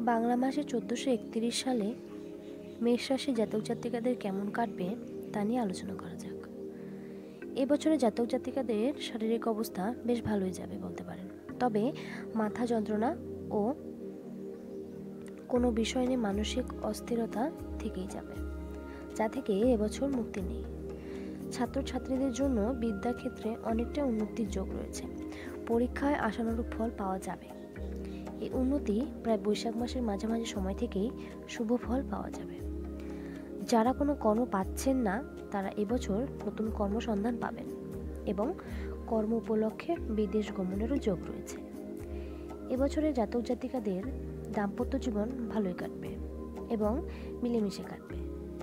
বাংলা মাসে 1431 সালে মেষ রাশি জাতক জাতিকাদের কেমন কাটবে তা নিয়ে আলোচনা করা যাক। এবছরে জাতক জাতিকাদের শারীরিক অবস্থা বেশ ভালোই যাবে বলতে পারেন, তবে মাথা যন্ত্রণা ও কোনো বিষয় নিয়ে মানসিক অস্থিরতা থেকেই যাবে, যা থেকে এবছর মুক্তি নেই। ছাত্রছাত্রীদের জন্য বিদ্যাক্ষেত্রে অনেকটা উন্নতির যোগ রয়েছে। পরীক্ষায় আশানুরূপ ফল পাওয়া যাবে। এই উন্নতি প্রায় বৈশাখ মাসের মাঝামাঝি সময় থেকেই শুভ ফল পাওয়া যাবে। যারা কোনো কর্ম পাচ্ছেন না তারা এবছর নতুন কর্মসন্ধান পাবেন এবং কর্ম উপলক্ষে বিদেশ গমনেরও যোগ রয়েছে। এবছরে জাতক জাতিকাদের দাম্পত্য জীবন ভালোই কাটবে এবং মিলেমিশে কাটবে।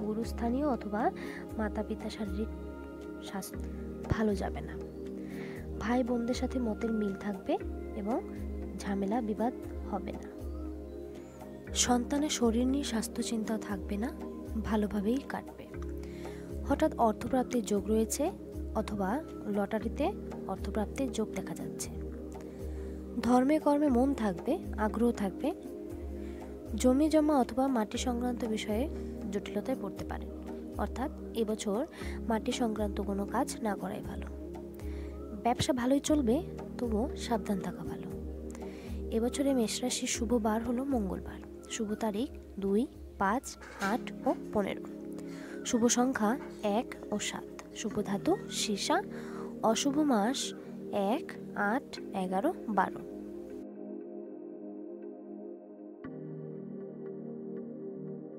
গুরুস্থানীয় অথবা মাতা পিতা শারীরিক স্বাস্থ্য ভালো যাবে না। ভাই বোনদের সাথে মতের মিল থাকবে এবং ঝামেলা বিবাদ হবে না। সন্তানের শরীর নিয়ে স্বাস্থ্য চিন্তা থাকবে না, ভালোভাবেই কাটবে। হঠাৎ অর্থপ্রাপ্তির যোগ রয়েছে অথবা লটারিতে অর্থপ্রাপ্তির যোগ দেখা যাচ্ছে। ধর্মে কর্মে মন থাকবে, আগ্রহ থাকবে। জমি জমা অথবা মাটি সংক্রান্ত বিষয়ে জটিলতায় পড়তে পারেন, অর্থাৎ এবছর মাটি সংক্রান্ত কোনো কাজ না করাই ভালো। ব্যবসা ভালোই চলবে, তবুও সাবধান থাকা ভালো। এবছরে মেষ রাশির শুভ বার হলো মঙ্গলবার। শুভ তারিখ 2, 5, 8 ও 15। শুভ সংখ্যা 1 ও 7। শুভ ধাতু সীসা। অশুভ মাস 1, 8, 11, 12।